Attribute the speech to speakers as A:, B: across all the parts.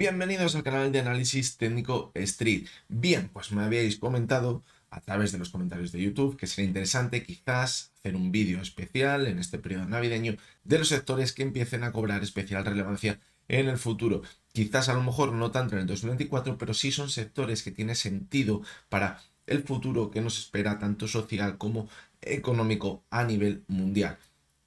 A: Bienvenidos al canal de análisis técnico Street. Bien, pues me habíais comentado a través de los comentarios de YouTube que sería interesante quizás hacer un vídeo especial en este periodo navideño de los sectores que empiecen a cobrar especial relevancia en el futuro. Quizás a lo mejor no tanto en el 2024, pero sí son sectores que tienen sentido para el futuro que nos espera tanto social como económico a nivel mundial.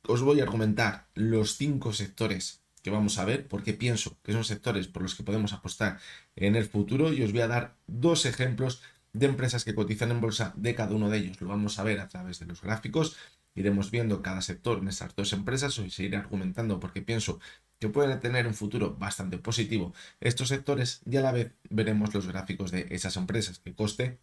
A: Os voy a argumentar los 5 sectores que vamos a ver, porque pienso que son sectores por los que podemos apostar en el futuro, y os voy a dar 2 ejemplos de empresas que cotizan en bolsa de cada uno de ellos. Lo vamos a ver a través de los gráficos, iremos viendo cada sector en estas 2 empresas, os seguiré argumentando porque pienso que pueden tener un futuro bastante positivo estos sectores, y a la vez veremos los gráficos de esas empresas. Que coste,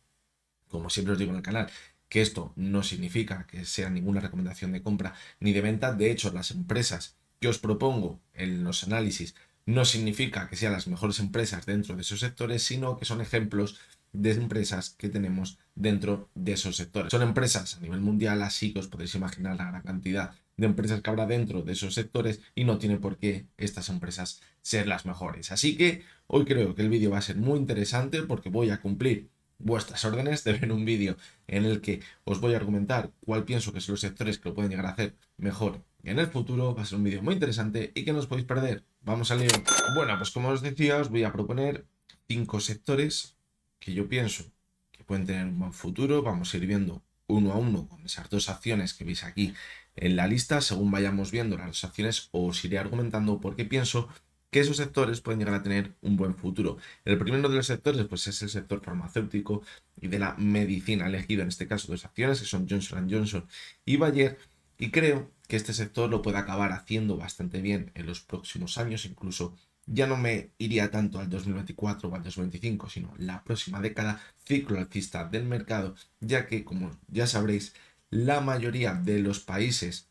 A: como siempre os digo en el canal, que esto no significa que sea ninguna recomendación de compra ni de venta. De hecho, las empresas que os propongo en los análisis no significa que sean las mejores empresas dentro de esos sectores, sino que son ejemplos de empresas que tenemos dentro de esos sectores. Son empresas a nivel mundial, así que os podéis imaginar la gran cantidad de empresas que habrá dentro de esos sectores, y no tiene por qué estas empresas ser las mejores. Así que hoy creo que el vídeo va a ser muy interesante porque voy a cumplir vuestras órdenes de ver un vídeo en el que os voy a argumentar cuál pienso que son los sectores que lo pueden llegar a hacer mejor en el futuro. Va a ser un vídeo muy interesante y que no os podéis perder. Vamos al lío. Bueno, pues como os decía, os voy a proponer 5 sectores que yo pienso que pueden tener un buen futuro. Vamos a ir viendo uno a uno con esas 2 acciones que veis aquí en la lista. Según vayamos viendo las 2 acciones, os iré argumentando por qué pienso que esos sectores pueden llegar a tener un buen futuro. El primero de los sectores pues es el sector farmacéutico y de la medicina. He elegido en este caso 2 acciones que son Johnson & Johnson y Bayer, y creo que este sector lo puede acabar haciendo bastante bien en los próximos años. Incluso ya no me iría tanto al 2024 o al 2025, sino la próxima década, ciclo alcista del mercado, ya que, como ya sabréis, la mayoría de los países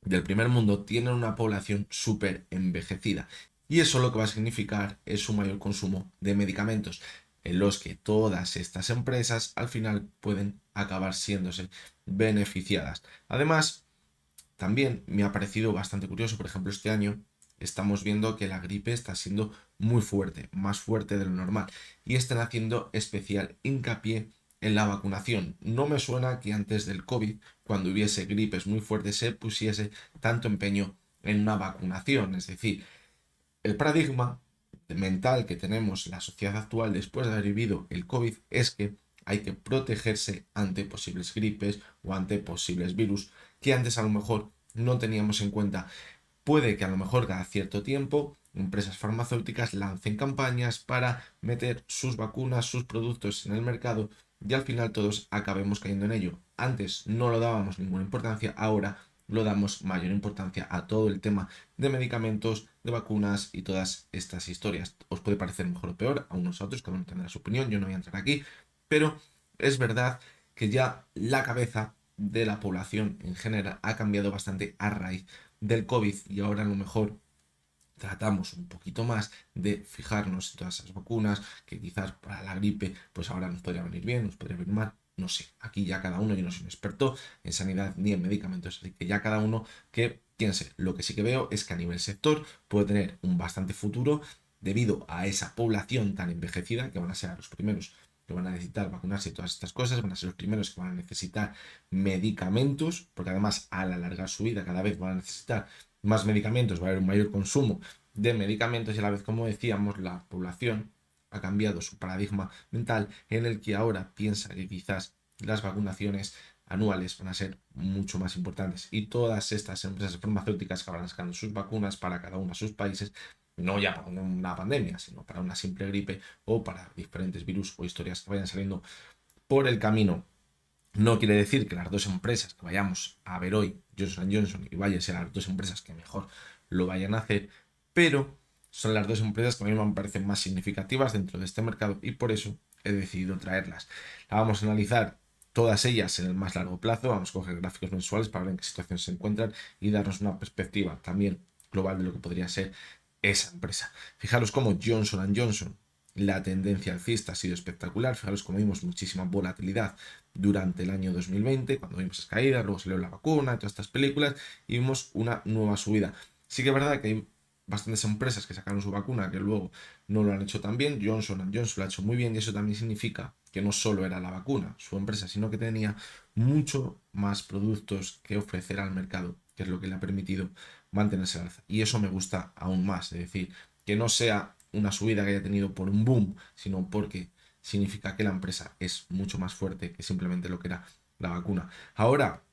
A: del primer mundo tienen una población súper envejecida, y eso lo que va a significar es un mayor consumo de medicamentos, en los que todas estas empresas al final pueden acabar siéndose beneficiadas. Además, también me ha parecido bastante curioso, por ejemplo, este año estamos viendo que la gripe está siendo muy fuerte, más fuerte de lo normal, y están haciendo especial hincapié en la vacunación. No me suena que antes del COVID, cuando hubiese gripes muy fuertes, se pusiese tanto empeño en una vacunación. Es decir, el paradigma mental que tenemos la sociedad actual después de haber vivido el COVID es que hay que protegerse ante posibles gripes o ante posibles virus que antes a lo mejor no teníamos en cuenta. Puede que a lo mejor cada cierto tiempo empresas farmacéuticas lancen campañas para meter sus vacunas, sus productos en el mercado, y al final todos acabemos cayendo en ello. Antes no lo dábamos ninguna importancia, ahora lo damos mayor importancia a todo el tema de medicamentos, de vacunas y todas estas historias. Os puede parecer mejor o peor a unos a otros, cada uno tendrá su opinión, yo no voy a entrar aquí, pero es verdad que ya la cabeza de la población en general ha cambiado bastante a raíz del COVID, y ahora a lo mejor tratamos un poquito más de fijarnos en todas esas vacunas que quizás para la gripe pues ahora nos podría venir bien, nos podría venir mal, no sé. Aquí ya cada uno, yo no soy un experto en sanidad ni en medicamentos, así que ya cada uno que piense. Lo que sí que veo es que a nivel sector puede tener un bastante futuro debido a esa población tan envejecida, que van a ser los primeros que van a necesitar vacunarse y todas estas cosas, van a ser los primeros que van a necesitar medicamentos, porque además al alargar su vida cada vez van a necesitar más medicamentos, va a haber un mayor consumo de medicamentos, y a la vez, como decíamos, la población ha cambiado su paradigma mental, en el que ahora piensa que quizás las vacunaciones anuales van a ser mucho más importantes, y todas estas empresas farmacéuticas que van sacando sus vacunas para cada uno de sus países, no ya para una pandemia, sino para una simple gripe o para diferentes virus o historias que vayan saliendo por el camino. No quiere decir que las 2 empresas que vayamos a ver hoy, Johnson & Johnson y Bayer, sean las 2 empresas que mejor lo vayan a hacer, pero son las 2 empresas que a mí me parecen más significativas dentro de este mercado, y por eso he decidido traerlas. La vamos a analizar todas ellas en el más largo plazo, vamos a coger gráficos mensuales para ver en qué situación se encuentran y darnos una perspectiva también global de lo que podría ser esa empresa. Fijaros cómo Johnson & Johnson, la tendencia alcista ha sido espectacular. Fijaros cómo vimos muchísima volatilidad durante el año 2020, cuando vimos esas caídas, luego salió la vacuna, todas estas películas, y vimos una nueva subida. Sí que es verdad que hay bastantes empresas que sacaron su vacuna que luego no lo han hecho tan bien. Johnson Johnson lo ha hecho muy bien y eso también significa que no solo era la vacuna, su empresa, sino que tenía mucho más productos que ofrecer al mercado, que es lo que le ha permitido mantenerse al alza. Y eso me gusta aún más, es decir, que no sea una subida que haya tenido por un boom, sino porque significa que la empresa es mucho más fuerte que simplemente lo que era la vacuna. Ahora,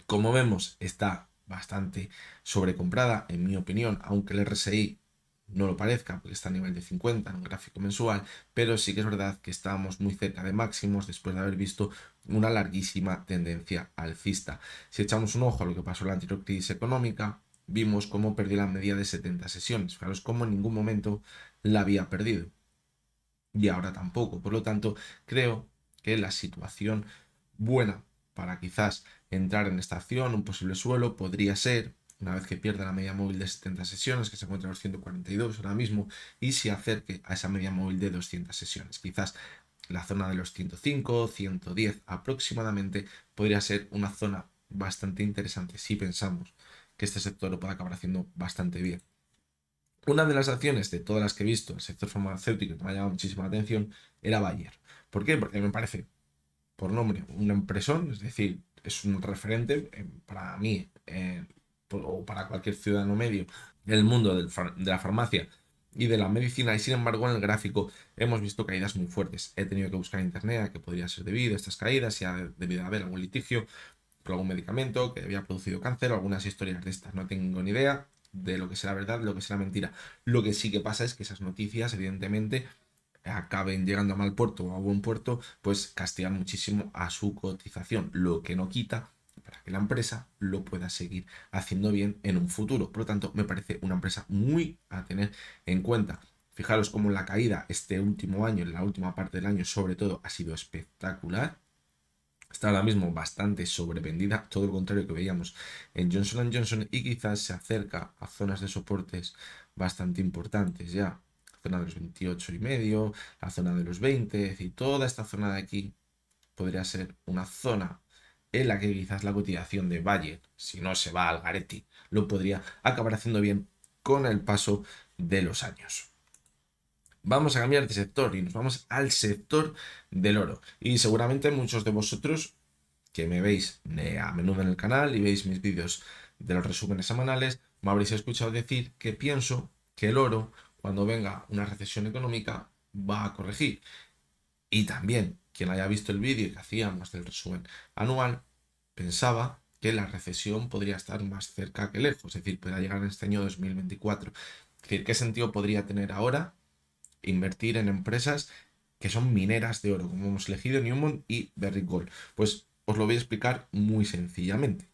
A: como vemos, está bastante sobrecomprada, en mi opinión, aunque el RSI no lo parezca, porque está a nivel de 50 en un gráfico mensual, pero sí que es verdad que estábamos muy cerca de máximos después de haber visto una larguísima tendencia alcista. Si echamos un ojo a lo que pasó en la anterior crisis económica, vimos cómo perdió la media de 70 sesiones. Fijaros cómo en ningún momento la había perdido. Y ahora tampoco. Por lo tanto, creo que la situación buena para quizás entrar en esta acción, un posible suelo, podría ser, una vez que pierda la media móvil de 70 sesiones, que se encuentra en los 142 ahora mismo, y se acerque a esa media móvil de 200 sesiones. Quizás la zona de los 105, 110 aproximadamente podría ser una zona bastante interesante si pensamos que este sector lo puede acabar haciendo bastante bien. Una de las acciones de todas las que he visto, el sector farmacéutico, que me ha llamado muchísima atención, era Bayer. ¿Por qué? Porque me parece, por nombre, una empresón, es decir, es un referente para mí o para cualquier ciudadano medio del mundo de la farmacia y de la medicina, y sin embargo en el gráfico hemos visto caídas muy fuertes. He tenido que buscar en internet a qué podría ser debido a estas caídas, si ha debido haber algún litigio por algún medicamento que había producido cáncer o algunas historias de estas. No tengo ni idea de lo que será verdad, de lo que será mentira. Lo que sí que pasa es que esas noticias, evidentemente, acaben llegando a mal puerto o a buen puerto, pues castigan muchísimo a su cotización, lo que no quita para que la empresa lo pueda seguir haciendo bien en un futuro. Por lo tanto, me parece una empresa muy a tener en cuenta. Fijaros cómo la caída este último año, en la última parte del año sobre todo, ha sido espectacular. Está ahora mismo bastante sobrevendida, todo lo contrario que veíamos en Johnson Johnson, y quizás se acerca a zonas de soportes bastante importantes ya. La zona de los 28 y medio, la zona de los 20, es decir, toda esta zona de aquí podría ser una zona en la que quizás la cotización de Bayer, si no se va al gareti, lo podría acabar haciendo bien con el paso de los años. Vamos a cambiar de sector y nos vamos al sector del oro. Y seguramente muchos de vosotros que me veis a menudo en el canal y veis mis vídeos de los resúmenes semanales, me habréis escuchado decir que pienso que el oro, cuando venga una recesión económica, va a corregir. Y también, quien haya visto el vídeo que hacíamos del resumen anual, pensaba que la recesión podría estar más cerca que lejos, es decir, podría llegar en este año 2024. Es decir, ¿qué sentido podría tener ahora invertir en empresas que son mineras de oro, como hemos elegido Newmont y Barrick Gold? Pues os lo voy a explicar muy sencillamente.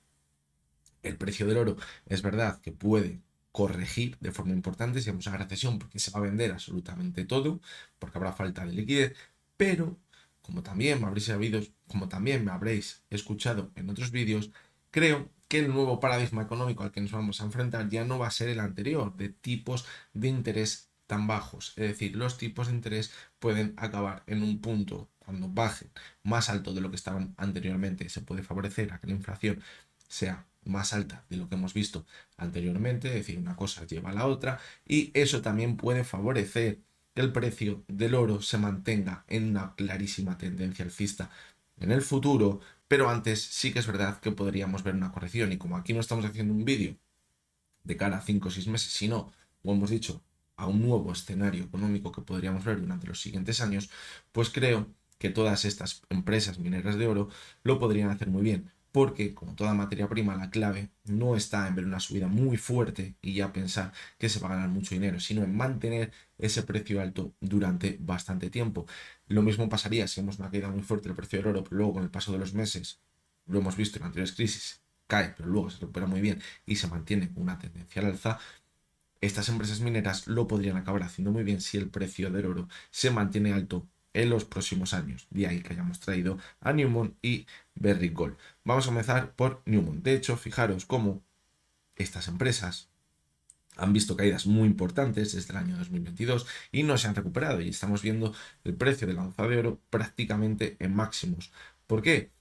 A: El precio del oro es verdad que puede corregir de forma importante si vamos a recesión, porque se va a vender absolutamente todo, porque habrá falta de liquidez, pero como también me habréis escuchado en otros vídeos, creo que el nuevo paradigma económico al que nos vamos a enfrentar ya no va a ser el anterior, de tipos de interés tan bajos. Es decir, los tipos de interés pueden acabar en un punto, cuando bajen más alto de lo que estaban anteriormente, se puede favorecer a que la inflación sea más alta de lo que hemos visto anteriormente, es decir, una cosa lleva a la otra, y eso también puede favorecer que el precio del oro se mantenga en una clarísima tendencia alcista en el futuro, pero antes sí que es verdad que podríamos ver una corrección, y como aquí no estamos haciendo un vídeo de cara a 5 o 6 meses, sino, como hemos dicho, a un nuevo escenario económico que podríamos ver durante los siguientes años, pues creo que todas estas empresas mineras de oro lo podrían hacer muy bien, porque como toda materia prima, la clave no está en ver una subida muy fuerte y ya pensar que se va a ganar mucho dinero, sino en mantener ese precio alto durante bastante tiempo. Lo mismo pasaría si vemos una caída muy fuerte del precio del oro, pero luego con el paso de los meses, lo hemos visto en anteriores crisis, cae, pero luego se recupera muy bien y se mantiene con una tendencia al alza. Estas empresas mineras lo podrían acabar haciendo muy bien si el precio del oro se mantiene alto en los próximos años. De ahí que hayamos traído a Newmont y Barrick Gold. Vamos a comenzar por Newmont. De hecho, fijaros cómo estas empresas han visto caídas muy importantes desde el año 2022 y no se han recuperado, y estamos viendo el precio de la onza de oro prácticamente en máximos. ¿Por qué?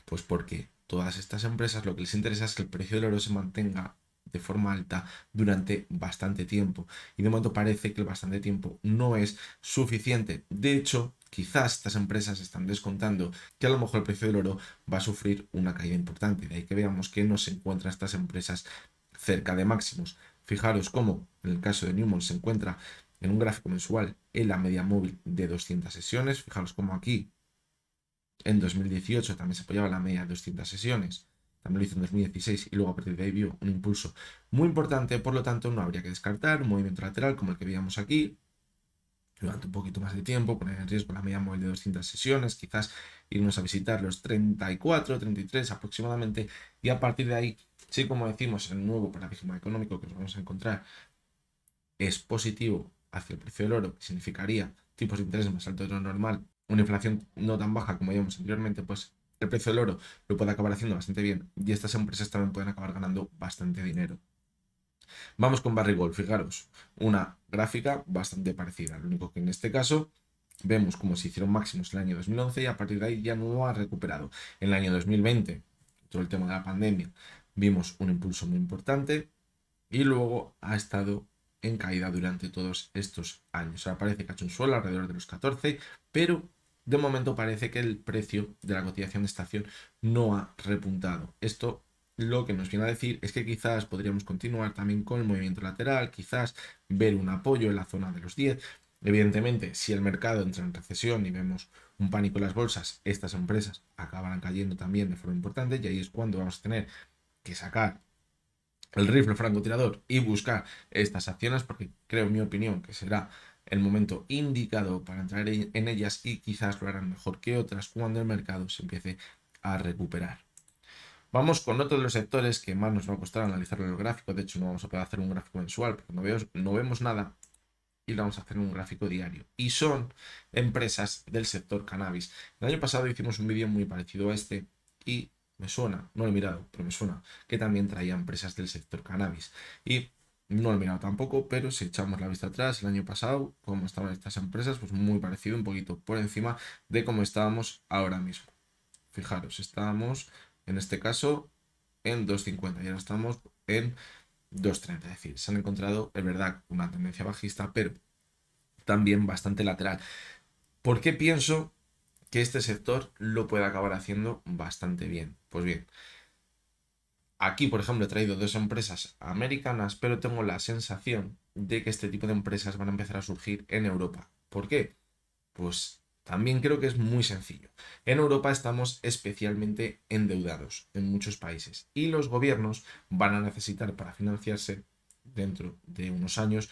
A: Pues porque todas estas empresas lo que les interesa es que el precio del oro se mantenga de forma alta durante bastante tiempo. Y de momento parece que el bastante tiempo no es suficiente. De hecho, quizás estas empresas están descontando que a lo mejor el precio del oro va a sufrir una caída importante. De ahí que veamos que no se encuentran estas empresas cerca de máximos. Fijaros cómo en el caso de Newmont se encuentra en un gráfico mensual en la media móvil de 200 sesiones. Fijaros cómo aquí en 2018 también se apoyaba la media de 200 sesiones. También lo hizo en 2016 y luego a partir de ahí vio un impulso muy importante. Por lo tanto, no habría que descartar un movimiento lateral como el que veíamos aquí durante un poquito más de tiempo, poner en riesgo la media móvil de 200 sesiones, quizás irnos a visitar los 34, 33 aproximadamente, y a partir de ahí, sí, como decimos, el nuevo paradigma económico que nos vamos a encontrar es positivo hacia el precio del oro, que significaría tipos de interés más altos de lo normal, una inflación no tan baja como vimos anteriormente, pues el precio del oro lo puede acabar haciendo bastante bien y estas empresas también pueden acabar ganando bastante dinero. Vamos con Barrick Gold, fijaros, una gráfica bastante parecida, lo único que en este caso vemos como se hicieron máximos en el año 2011 y a partir de ahí ya no ha recuperado. En el año 2020, todo el tema de la pandemia, vimos un impulso muy importante y luego ha estado en caída durante todos estos años. Ahora parece que ha hecho un suelo alrededor de los 14, pero de momento parece que el precio de la cotización de estación no ha repuntado. Esto lo que nos viene a decir es que quizás podríamos continuar también con el movimiento lateral, quizás ver un apoyo en la zona de los 10. Evidentemente, si el mercado entra en recesión y vemos un pánico en las bolsas, estas empresas acabarán cayendo también de forma importante y ahí es cuando vamos a tener que sacar el rifle francotirador y buscar estas acciones porque creo, en mi opinión, que será el momento indicado para entrar en ellas y quizás lo harán mejor que otras cuando el mercado se empiece a recuperar. Vamos con otro de los sectores que más nos va a costar analizarlo en el gráfico. De hecho, no vamos a poder hacer un gráfico mensual porque no vemos nada y lo vamos a hacer en un gráfico diario. Y son empresas del sector cannabis. El año pasado hicimos un vídeo muy parecido a este y me suena, no lo he mirado, pero me suena que también traía empresas del sector cannabis. Y no lo he mirado tampoco, pero si echamos la vista atrás, el año pasado, cómo estaban estas empresas, pues muy parecido, un poquito por encima de cómo estábamos ahora mismo. Fijaros, estábamos en este caso en 2,50 y ahora estamos en 2,30. Es decir, se han encontrado, es verdad, una tendencia bajista, pero también bastante lateral. ¿Por qué pienso que este sector lo puede acabar haciendo bastante bien? Pues bien, aquí, por ejemplo, he traído dos empresas americanas, pero tengo la sensación de que este tipo de empresas van a empezar a surgir en Europa. ¿Por qué? Pues también creo que es muy sencillo. En Europa estamos especialmente endeudados en muchos países y los gobiernos van a necesitar para financiarse dentro de unos años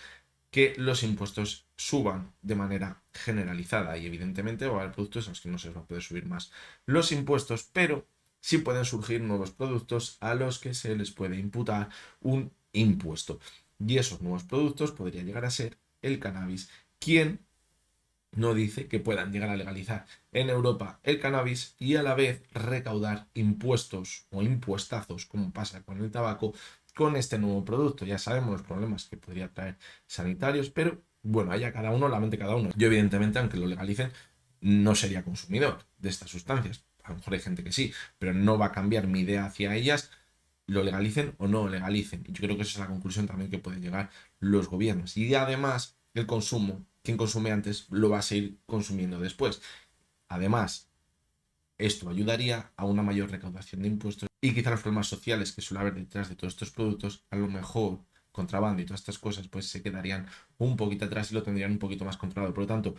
A: que los impuestos suban de manera generalizada y evidentemente va a haber productos a los que no se les va a poder subir más los impuestos, pero sí pueden surgir nuevos productos a los que se les puede imputar un impuesto. Y esos nuevos productos podría llegar a ser el cannabis. ¿Quién no dice que puedan llegar a legalizar en Europa el cannabis y a la vez recaudar impuestos o impuestazos, como pasa con el tabaco, con este nuevo producto? Ya sabemos los problemas que podría traer sanitarios, pero bueno, haya cada uno, la mente cada uno. Yo evidentemente, aunque lo legalicen, no sería consumidor de estas sustancias. A lo mejor hay gente que sí, pero no va a cambiar mi idea hacia ellas, lo legalicen o no legalicen. Y yo creo que esa es la conclusión también que pueden llegar los gobiernos. Y además, el consumo, quien consume antes lo va a seguir consumiendo después. Además, esto ayudaría a una mayor recaudación de impuestos y quizá los problemas sociales que suele haber detrás de todos estos productos, a lo mejor contrabando y todas estas cosas, pues se quedarían un poquito atrás y lo tendrían un poquito más controlado. Por lo tanto,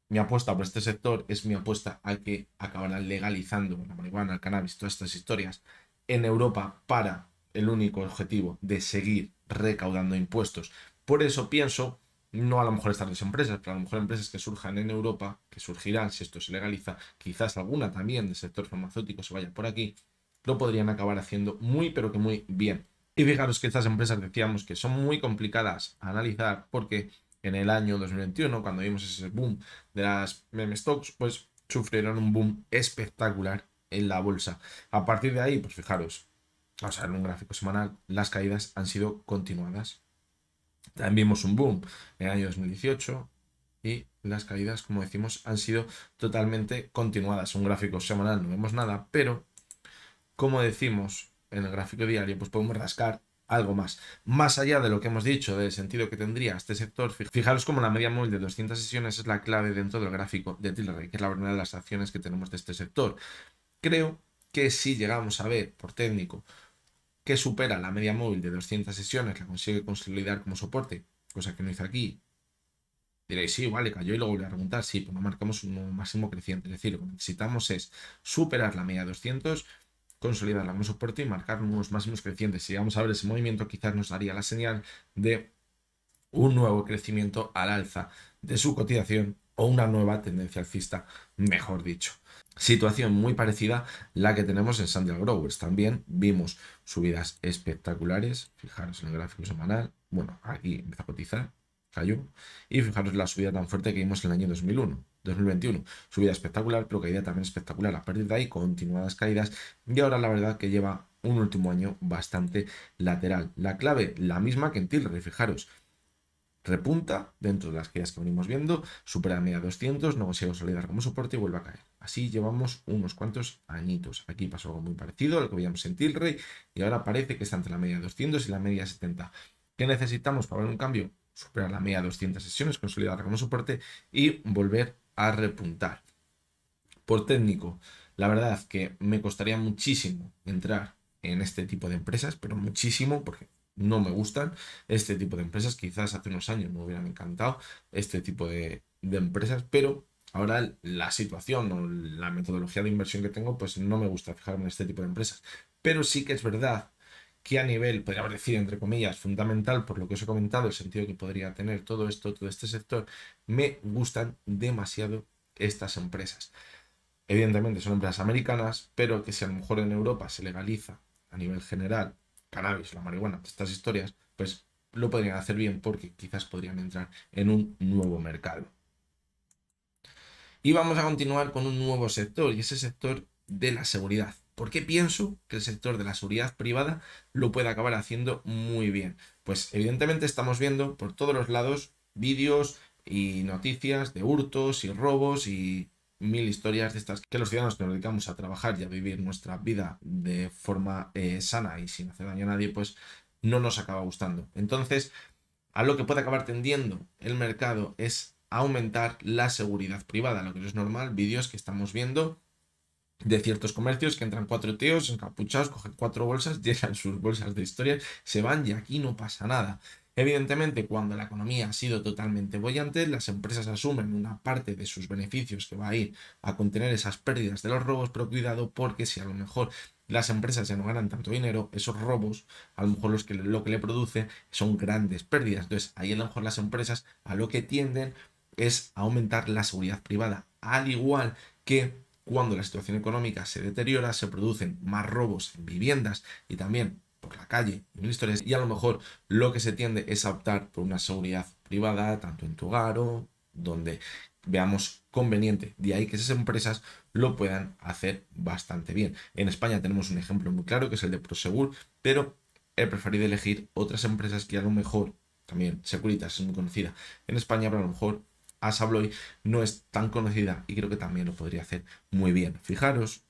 A: mi apuesta por este sector es mi apuesta a que acabarán legalizando la marihuana, el cannabis, todas estas historias en Europa para el único objetivo de seguir recaudando impuestos. Por eso pienso, no a lo mejor estas dos empresas, pero a lo mejor empresas que surjan en Europa, que surgirán si esto se legaliza, quizás alguna también del sector farmacéutico se vaya por aquí, lo podrían acabar haciendo muy pero que muy bien. Y fijaros que estas empresas decíamos que son muy complicadas a analizar porque en el año 2021, cuando vimos ese boom de las meme stocks, pues sufrieron un boom espectacular en la bolsa. A partir de ahí, pues fijaros, vamos a ver en un gráfico semanal, las caídas han sido continuadas. También vimos un boom en el año 2018 y las caídas, como decimos, han sido totalmente continuadas. Un gráfico semanal no vemos nada, pero como decimos en el gráfico diario, pues podemos rascar algo más. Más allá de lo que hemos dicho, del sentido que tendría este sector, fijaros como la media móvil de 200 sesiones es la clave dentro del gráfico de Tilray, que es la verdad de las acciones que tenemos de este sector. Creo que si llegamos a ver por técnico que supera la media móvil de 200 sesiones, la consigue consolidar como soporte, cosa que no hizo aquí, diréis, sí, vale, cayó y luego volvió a remontar, sí, pero no marcamos un máximo creciente. Es decir, lo que necesitamos es superar la media de 200, consolidarla como soporte y marcar unos máximos crecientes. Si vamos a ver ese movimiento, quizás nos daría la señal de un nuevo crecimiento al alza de su cotización o una nueva tendencia alcista, mejor dicho. Situación muy parecida la que tenemos en Sandial Growers. También vimos subidas espectaculares. Fijaros en el gráfico semanal. Bueno, aquí empieza a cotizar, cayó. Y fijaros la subida tan fuerte que vimos en el año 2021. Subida espectacular, pero caída también espectacular. A partir de ahí, continuadas caídas. Y ahora la verdad que lleva un último año bastante lateral. La clave, la misma que en Tilray, fijaros. Repunta dentro de las caídas que venimos viendo, supera la media 200, no consigue consolidar como soporte y vuelve a caer. Así llevamos unos cuantos añitos. Aquí pasó algo muy parecido a lo que veíamos en Tilray y ahora parece que está entre la media 200 y la media 70. ¿Qué necesitamos para ver un cambio? Superar la media 200 sesiones, consolidarla como soporte y volver a repuntar. Por técnico, la verdad que me costaría muchísimo entrar en este tipo de empresas, pero muchísimo, porque no me gustan este tipo de empresas. Quizás hace unos años me hubieran encantado este tipo de empresas, pero ahora la situación o la metodología de inversión que tengo, pues no me gusta fijarme en este tipo de empresas. Pero sí que es verdad que a nivel, podríamos decir, entre comillas, fundamental, por lo que os he comentado, el sentido que podría tener todo esto, todo este sector, me gustan demasiado estas empresas. Evidentemente son empresas americanas, pero que si a lo mejor en Europa se legaliza a nivel general cannabis, la marihuana, estas historias, pues lo podrían hacer bien porque quizás podrían entrar en un nuevo mercado. Y vamos a continuar con un nuevo sector y ese sector de la seguridad. ¿Por qué pienso que el sector de la seguridad privada lo puede acabar haciendo muy bien? Pues evidentemente estamos viendo por todos los lados vídeos y noticias de hurtos y robos y mil historias de estas que los ciudadanos que nos dedicamos a trabajar y a vivir nuestra vida de forma sana y sin hacer daño a nadie, pues no nos acaba gustando. Entonces, a lo que puede acabar tendiendo el mercado es aumentar la seguridad privada, lo que no es normal, vídeos que estamos viendo de ciertos comercios que entran cuatro tíos encapuchados, cogen cuatro bolsas, llenan sus bolsas de historias, se van y aquí no pasa nada. Evidentemente, cuando la economía ha sido totalmente bollante, las empresas asumen una parte de sus beneficios que va a ir a contener esas pérdidas de los robos, pero cuidado porque si a lo mejor las empresas ya no ganan tanto dinero, esos robos, a lo mejor lo que le produce son grandes pérdidas. Entonces, ahí a lo mejor las empresas a lo que tienden es a aumentar la seguridad privada, al igual que cuando la situación económica se deteriora, se producen más robos en viviendas y también por la calle, mil historias, y a lo mejor lo que se tiende es a optar por una seguridad privada, tanto en tu hogar o donde veamos conveniente. De ahí que esas empresas lo puedan hacer bastante bien. En España tenemos un ejemplo muy claro que es el de Prosegur, pero he preferido elegir otras empresas que a lo mejor, también Securitas es muy conocida en España, pero a lo mejor Asa Abloy no es tan conocida y creo que también lo podría hacer muy bien. Fijaros,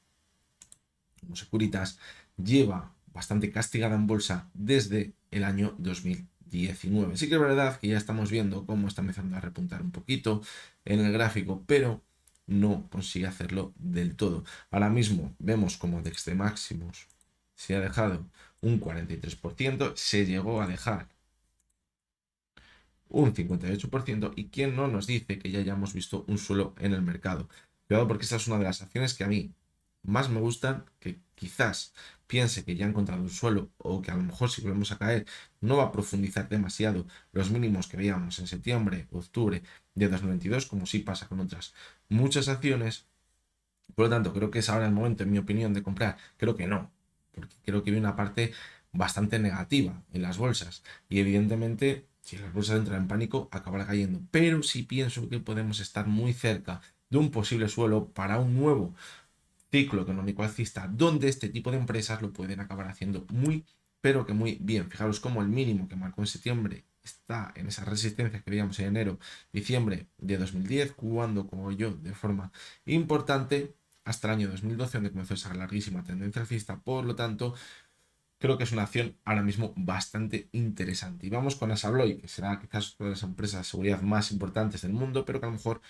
A: como Securitas lleva bastante castigada en bolsa desde el año 2019. Sí que es verdad que ya estamos viendo cómo está empezando a repuntar un poquito en el gráfico, pero no consigue hacerlo del todo. Ahora mismo vemos como Dextre Máximos se ha dejado un 43%, se llegó a dejar un 58% y quién no nos dice que ya hayamos visto un suelo en el mercado. Cuidado porque esta es una de las acciones que a mí más me gustan, que quizás piense que ya ha encontrado un suelo o que a lo mejor si volvemos a caer no va a profundizar demasiado los mínimos que veíamos en septiembre, octubre de 2022, como sí pasa con otras muchas acciones. Por lo tanto, creo que es ahora el momento, en mi opinión, de comprar. Creo que no, porque creo que hay una parte bastante negativa en las bolsas. Y evidentemente, si las bolsas entran en pánico, acabará cayendo. Pero sí pienso que podemos estar muy cerca de un posible suelo para un nuevo ciclo económico alcista, donde este tipo de empresas lo pueden acabar haciendo muy, pero que muy bien. Fijaros cómo el mínimo que marcó en septiembre está en esa resistencia que veíamos en enero, diciembre de 2010, cuando, como yo, de forma importante, hasta el año 2012, donde comenzó esa larguísima tendencia alcista. Por lo tanto, creo que es una acción ahora mismo bastante interesante. Y vamos con Assa Abloy, que será quizás una de las empresas de seguridad más importantes del mundo, pero que a lo mejor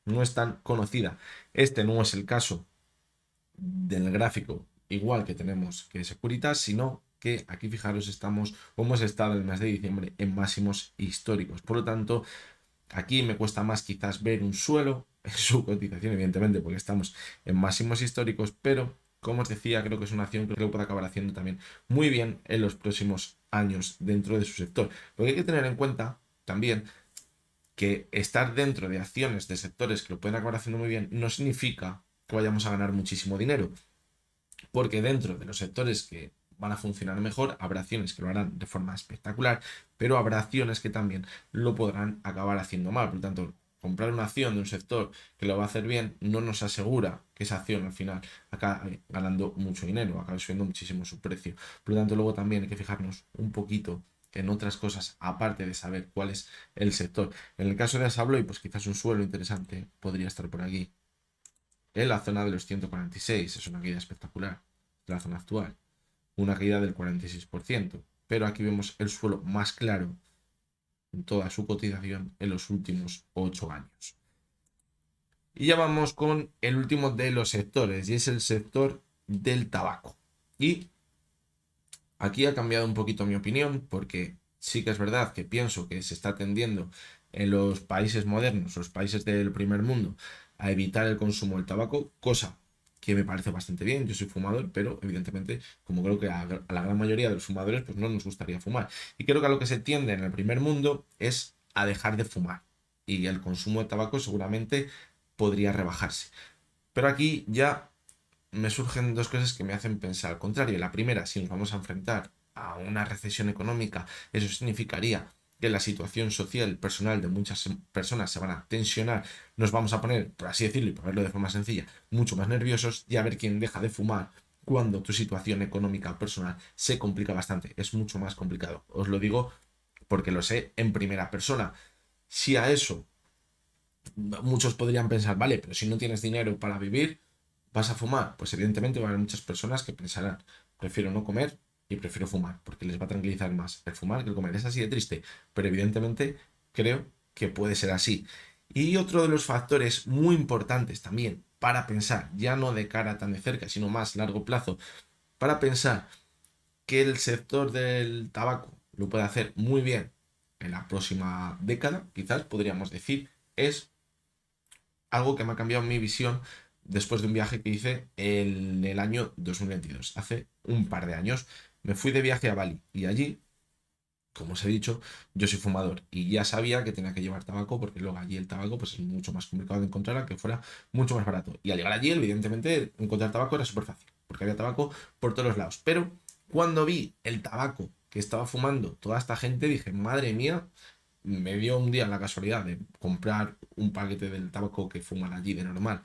A: no es tan conocida. Este no es el caso del gráfico igual que tenemos que Securitas, sino que aquí fijaros estamos, o hemos estado en el mes de diciembre en máximos históricos. Por lo tanto, aquí me cuesta más quizás ver un suelo en su cotización, evidentemente, porque estamos en máximos históricos, pero como os decía, creo que es una acción que puede acabar haciendo también muy bien en los próximos años dentro de su sector. Lo que hay que tener en cuenta también que estar dentro de acciones de sectores que lo pueden acabar haciendo muy bien no significa que vayamos a ganar muchísimo dinero, porque dentro de los sectores que van a funcionar mejor, habrá acciones que lo harán de forma espectacular, pero habrá acciones que también lo podrán acabar haciendo mal. Por lo tanto, comprar una acción de un sector que lo va a hacer bien no nos asegura que esa acción al final acabe ganando mucho dinero, acabe subiendo muchísimo su precio. Por lo tanto, luego también hay que fijarnos un poquito en otras cosas, aparte de saber cuál es el sector. En el caso de Assa Abloy, pues quizás un suelo interesante podría estar por aquí. En la zona de los 146, es una caída espectacular, la zona actual, una caída del 46%, pero aquí vemos el suelo más claro en toda su cotización en los últimos 8 años. Y ya vamos con el último de los sectores, y es el sector del tabaco. Y aquí ha cambiado un poquito mi opinión, porque sí que es verdad que pienso que se está tendiendo en los países modernos, los países del primer mundo, a evitar el consumo del tabaco, cosa que me parece bastante bien. Yo soy fumador, pero evidentemente, como creo que a la gran mayoría de los fumadores, pues no nos gustaría fumar. Y creo que a lo que se tiende en el primer mundo es a dejar de fumar. Y el consumo de tabaco seguramente podría rebajarse. Pero aquí ya me surgen dos cosas que me hacen pensar al contrario. La primera, si nos vamos a enfrentar a una recesión económica, eso significaría que la situación social personal de muchas personas se van a tensionar, nos vamos a poner, por así decirlo y por verlo de forma sencilla, mucho más nerviosos, y a ver quién deja de fumar cuando tu situación económica personal se complica bastante. Es mucho más complicado. Os lo digo porque lo sé en primera persona. Si a eso muchos podrían pensar, vale, pero si no tienes dinero para vivir, ¿vas a fumar? Pues evidentemente va a haber muchas personas que pensarán, prefiero no comer y prefiero fumar, porque les va a tranquilizar más el fumar que el comer. Es así de triste, pero evidentemente creo que puede ser así. Y otro de los factores muy importantes también para pensar, ya no de cara tan de cerca, sino más largo plazo, para pensar que el sector del tabaco lo puede hacer muy bien en la próxima década, quizás podríamos decir, es algo que me ha cambiado mi visión después de un viaje que hice en el año 2022. Hace un par de años me fui de viaje a Bali y allí, como os he dicho, yo soy fumador y ya sabía que tenía que llevar tabaco porque luego allí el tabaco pues es mucho más complicado de encontrar, aunque fuera mucho más barato. Y al llegar allí, evidentemente, encontrar tabaco era súper fácil porque había tabaco por todos los lados. Pero cuando vi el tabaco que estaba fumando toda esta gente, dije, madre mía, me dio un día la casualidad de comprar un paquete del tabaco que fuman allí de normal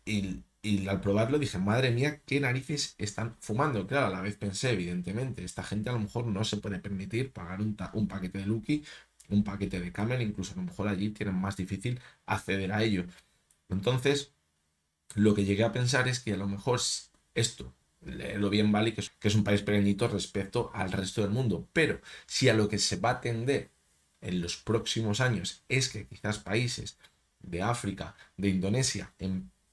A: y al probarlo dije, madre mía, qué narices están fumando. Claro, a la vez pensé, evidentemente, esta gente a lo mejor no se puede permitir pagar un paquete de Lucky, un paquete de Camel, incluso a lo mejor allí tienen más difícil acceder a ello. Entonces, lo que llegué a pensar es que a lo mejor esto lo bien vale que es un país pequeñito respecto al resto del mundo, pero si a lo que se va a tender en los próximos años es que quizás países de África, de Indonesia,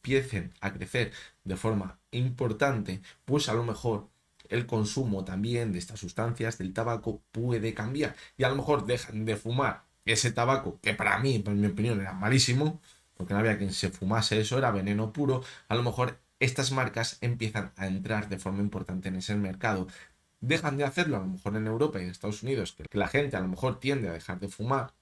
A: empiecen a crecer de forma importante, pues a lo mejor el consumo también de estas sustancias, del tabaco, puede cambiar. Y a lo mejor dejan de fumar ese tabaco, que para mí, en mi opinión, era malísimo, porque no había quien se fumase eso, era veneno puro. A lo mejor estas marcas empiezan a entrar de forma importante en ese mercado. Dejan de hacerlo a lo mejor en Europa y en Estados Unidos, que la gente a lo mejor tiende a dejar de fumar,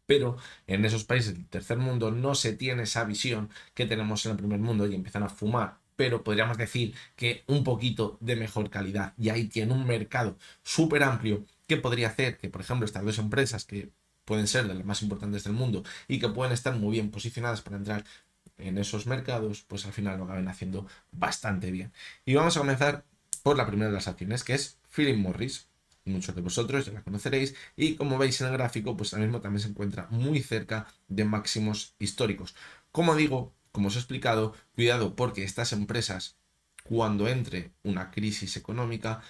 A: pero en esos países del tercer mundo no se tiene esa visión que tenemos en el primer mundo y empiezan a fumar, pero podríamos decir que un poquito de mejor calidad. Y ahí tiene un mercado súper amplio que podría hacer que, por ejemplo, estas dos empresas que pueden ser de las más importantes del mundo y que pueden estar muy bien posicionadas para entrar en esos mercados, pues al final lo acaben haciendo bastante bien. Y vamos a comenzar por la primera de las acciones, que es Philip Morris. Muchos de vosotros ya la conoceréis y como veis en el gráfico, pues ahora mismo también se encuentra muy cerca de máximos históricos. Como digo, como os he explicado, cuidado porque estas empresas, cuando entre una crisis económica,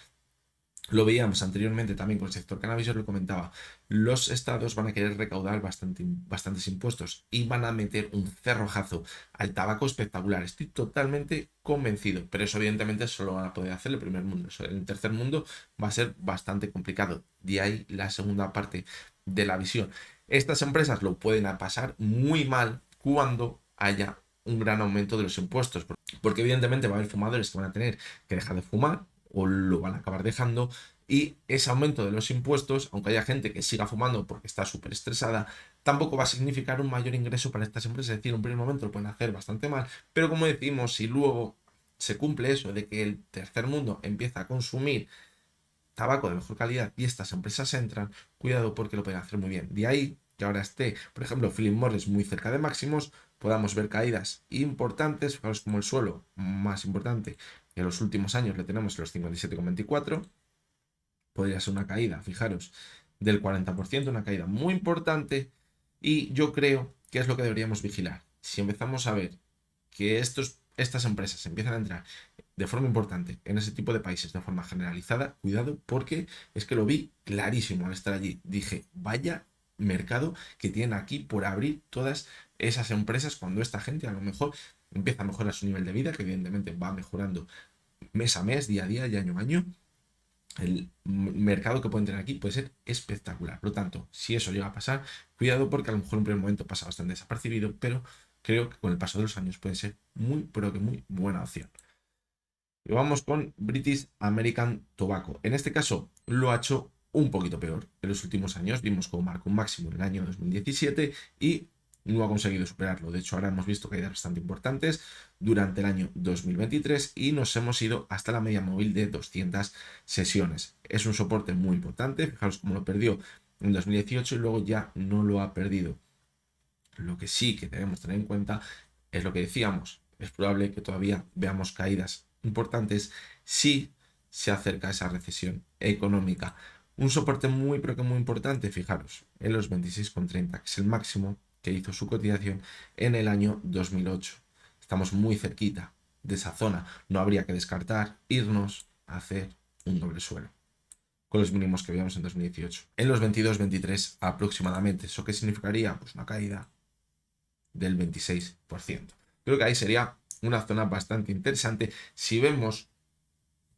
A: Lo veíamos anteriormente también con el sector cannabis, os lo comentaba. Los estados van a querer recaudar bastantes impuestos y van a meter un cerrojazo al tabaco espectacular. Estoy totalmente convencido, pero eso evidentemente solo van a poder hacer el primer mundo. En el tercer mundo va a ser bastante complicado. De ahí la segunda parte de la visión. Estas empresas lo pueden pasar muy mal cuando haya un gran aumento de los impuestos, porque evidentemente va a haber fumadores que van a tener que dejar de fumar o lo van a acabar dejando, y ese aumento de los impuestos, aunque haya gente que siga fumando porque está súper estresada, tampoco va a significar un mayor ingreso para estas empresas. Es decir, en un primer momento lo pueden hacer bastante mal, pero como decimos, si luego se cumple eso de que el tercer mundo empieza a consumir tabaco de mejor calidad y estas empresas entran, cuidado porque lo pueden hacer muy bien. De ahí que ahora esté, por ejemplo, Philip Morris muy cerca de máximos, podamos ver caídas importantes, fijaros como el suelo más importante en los últimos años le tenemos en los 57,24, podría ser una caída, fijaros, del 40%, una caída muy importante, y yo creo que es lo que deberíamos vigilar. Si empezamos a ver que estas empresas empiezan a entrar de forma importante en ese tipo de países de forma generalizada, cuidado, porque es que lo vi clarísimo al estar allí. Dije, vaya mercado que tienen aquí por abrir todas esas empresas cuando esta gente a lo mejor empieza a mejorar su nivel de vida, que evidentemente va mejorando mes a mes, día a día y año a año. El mercado que pueden tener aquí puede ser espectacular. Por lo tanto, si eso llega a pasar, cuidado porque a lo mejor en un primer momento pasa bastante desapercibido, pero creo que con el paso de los años puede ser muy, pero que muy buena opción. Y vamos con British American Tobacco. En este caso lo ha hecho un poquito peor. En los últimos años vimos como marcó un máximo en el año 2017 y no ha conseguido superarlo. De hecho, ahora hemos visto caídas bastante importantes durante el año 2023 y nos hemos ido hasta la media móvil de 200 sesiones. Es un soporte muy importante. Fijaros cómo lo perdió en 2018 y luego ya no lo ha perdido. Lo que sí que debemos tener en cuenta es lo que decíamos. Es probable que todavía veamos caídas importantes si se acerca esa recesión económica. Un soporte muy, pero que muy importante, fijaros, en los 26,30, que es el máximo que hizo su cotización en el año 2008. Estamos muy cerquita de esa zona. No habría que descartar irnos a hacer un doble suelo con los mínimos que veíamos en 2018. En los 22-23 aproximadamente. ¿Eso qué significaría? Pues una caída del 26%. Creo que ahí sería una zona bastante interesante si vemos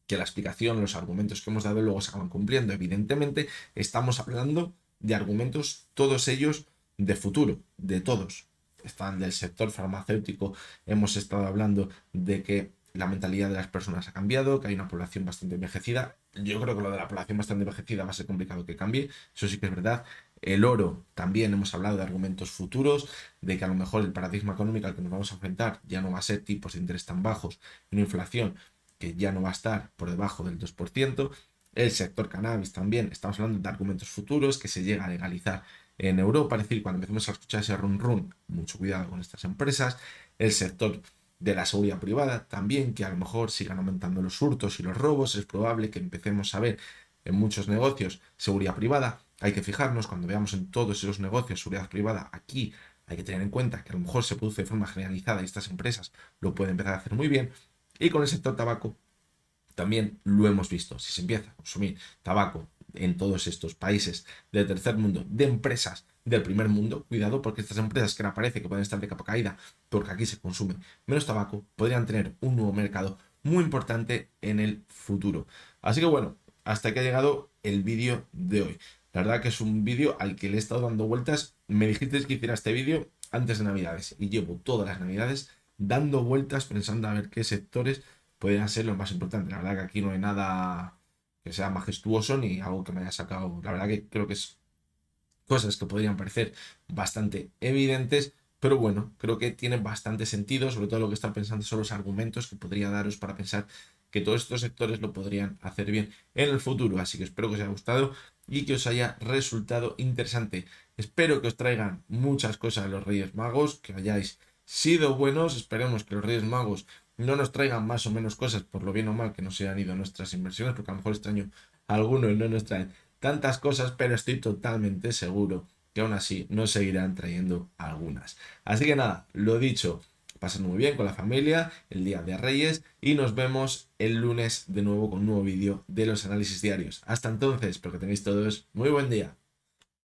A: que la explicación, los argumentos que hemos dado luego se acaban cumpliendo. Evidentemente, estamos hablando de argumentos, todos ellos de futuro, de todos. Están del sector farmacéutico, hemos estado hablando de que la mentalidad de las personas ha cambiado, que hay una población bastante envejecida. Yo creo que lo de la población bastante envejecida va a ser complicado que cambie, eso sí que es verdad. El oro, también hemos hablado de argumentos futuros, de que a lo mejor el paradigma económico al que nos vamos a enfrentar ya no va a ser tipos de interés tan bajos, una inflación que ya no va a estar por debajo del 2%. El sector cannabis también, estamos hablando de argumentos futuros, que se llega a legalizar en Europa, es decir, cuando empecemos a escuchar ese run run, mucho cuidado con estas empresas. El sector de la seguridad privada también, que a lo mejor sigan aumentando los hurtos y los robos, es probable que empecemos a ver en muchos negocios seguridad privada. Hay que fijarnos cuando veamos en todos esos negocios seguridad privada. Aquí hay que tener en cuenta que a lo mejor se produce de forma generalizada y estas empresas lo pueden empezar a hacer muy bien. Y con el sector tabaco también lo hemos visto. Si se empieza a consumir tabaco en todos estos países del tercer mundo, de empresas del primer mundo, cuidado, porque estas empresas que ahora parece que pueden estar de capa caída porque aquí se consume menos tabaco, podrían tener un nuevo mercado muy importante en el futuro. Así que bueno, hasta aquí ha llegado el vídeo de hoy. La verdad que es un vídeo al que le he estado dando vueltas. Me dijisteis que hiciera este vídeo antes de Navidades y llevo todas las Navidades dando vueltas pensando a ver qué sectores podrían ser los más importantes. La verdad que aquí no hay nada que sea majestuoso ni algo que me haya sacado. La verdad que creo que es cosas que podrían parecer bastante evidentes, pero bueno, creo que tiene bastante sentido, sobre todo lo que están pensando son los argumentos que podría daros para pensar que todos estos sectores lo podrían hacer bien en el futuro. Así que espero que os haya gustado y que os haya resultado interesante. Espero que os traigan muchas cosas los Reyes Magos, que hayáis sido buenos. Esperemos que los Reyes Magos no nos traigan más o menos cosas por lo bien o mal que no se han ido nuestras inversiones, porque a lo mejor este año algunos no nos traen tantas cosas, pero estoy totalmente seguro que aún así nos seguirán trayendo algunas. Así que nada, lo dicho, pasen muy bien con la familia el día de Reyes y nos vemos el lunes de nuevo con un nuevo vídeo de los análisis diarios. Hasta entonces, espero que tengáis todos muy buen día.